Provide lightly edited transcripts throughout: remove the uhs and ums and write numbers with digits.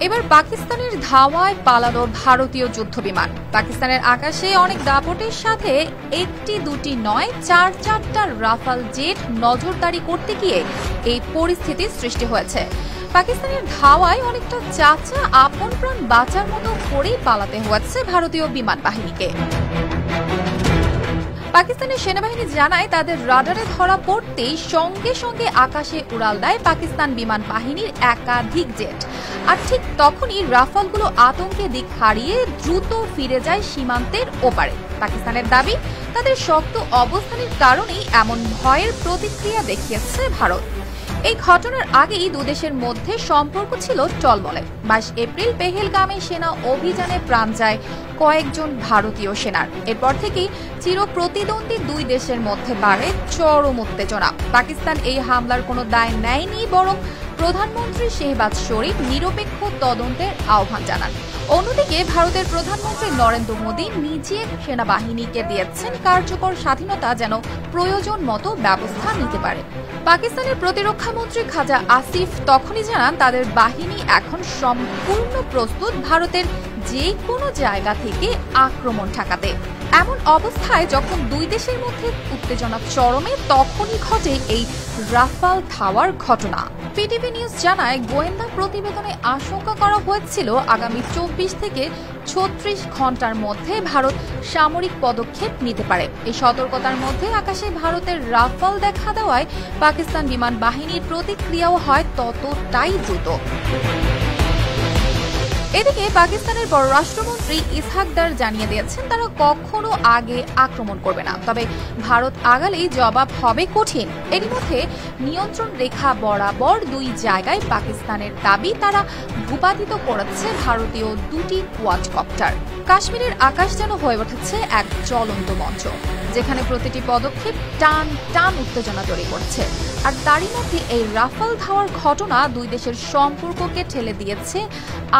এবার পাকিস্তানের ধাওয়ায় পালালো ভারতীয় যুদ্ধবিমান। পাকিস্তানের আকাশে অনেক দাপটের সাথে একটি দুটি নয় 4-4টা রাফাল জেট নজরদারি করতে গিয়ে এই পরিস্থিতির সৃষ্টি হয়েছে। পাকিস্তানের ধাওয়ায় অনেকটা চাচা আপন প্রাণ বাঁচার মতো করেই পালাতে হয়েছে ভারতীয় বিমান বাহিনীকে। পাকিস্তানের সেনাবাহিনী জানায় তাদের রাডারে ধরা পড়তেই সঙ্গে সঙ্গে আকাশে উড়াল দেয় পাকিস্তান বিমান বাহিনীর একাধিক জেট। আর ঠিক তখনই রাফালগুলো আতঙ্কে দিক হারিয়ে দ্রুত ফিরে যায় সীমান্তের ওপারে। পাকিস্তানের দাবি, তাদের শক্ত অবস্থানের কারণেই এমন ভয়ের প্রতিক্রিয়া দেখিয়েছে ভারত। এই ঘটনার আগেই দুদেশের মধ্যে সম্পর্ক ছিল টলমলে। 22 এপ্রিল পেহেলগামে সেনা অভিযানে প্রাণ যায় কয়েকজন ভারতীয় সেনার। এরপর থেকেই চিরপ্রতিদ্বন্দ্বী দুই দেশের মধ্যে বাড়ে চরম উত্তেজনা। পাকিস্তান এই হামলার কোনো দায় নেয়নি, বরং প্রধানমন্ত্রী শেহবাজ শরীফ নিরপেক্ষ তদন্তের আহ্বান জানান। অন্যদিকে ভারতের প্রধানমন্ত্রী নরেন্দ্র মোদী নিজে সেনাবাহিনীকে দিয়েছেন কার্যকর স্বাধীনতা যেন প্রয়োজন মতো ব্যবস্থা নিতে পারে। পাকিস্তানের প্রতিরক্ষা মন্ত্রী খাজা আসিফ তখনই জানান তাদের বাহিনী এখন সম্পূর্ণ প্রস্তুত ভারতের যে কোনো জায়গা থেকে আক্রমণ ঠেকাতে। এমন অবস্থায় যখন দুই দেশের মধ্যে উত্তেজনা চরমে, তখনই ঘটে এই রাফাল ধাওয়ার ঘটনা। পিটিভি নিউজ জানায়, গোয়েন্দা প্রতিবেদনে আশঙ্কা করা হয়েছিল আগামী 24 থেকে 36 ঘন্টার মধ্যে ভারত সামরিক পদক্ষেপ নিতে পারে। এই সতর্কতার মধ্যে আকাশে ভারতের রাফাল দেখা দেওয়ায় পাকিস্তান বিমান বাহিনীর প্রতিক্রিয়াও হয় ততটাই দ্রুত। এদিকে পাকিস্তানের পররাষ্ট্রমন্ত্রী ইসহাক দার জানিয়ে দিয়েছেন তারা কখনো আগে আক্রমণ করবে না, তবে ভারত আগালেই জবাব হবে কঠিন। এরই মধ্যে নিয়ন্ত্রণ রেখা বরাবর দুই জায়গায় পাকিস্তানের দাবি তারা ভূপাতিত করেছে ভারতীয় দুটি কোয়াডকপ্টার। কাশ্মীরের আকাশ যেন হয়ে উঠেছে এক জ্বলন্ত মঞ্চ, যেখানে প্রতিটি পদক্ষেপ টান টান উত্তেজনা তৈরি করছে। আর তারই মধ্যে এই রাফাল ধাওয়ার ঘটনা দুই দেশের সম্পর্ককে ঠেলে দিয়েছে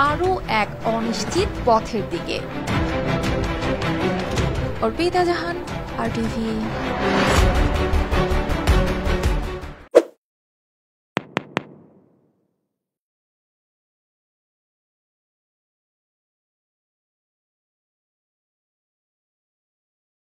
আরও এক অনিশ্চিত পথের দিকে। অর্পিতা জাহান, RTV।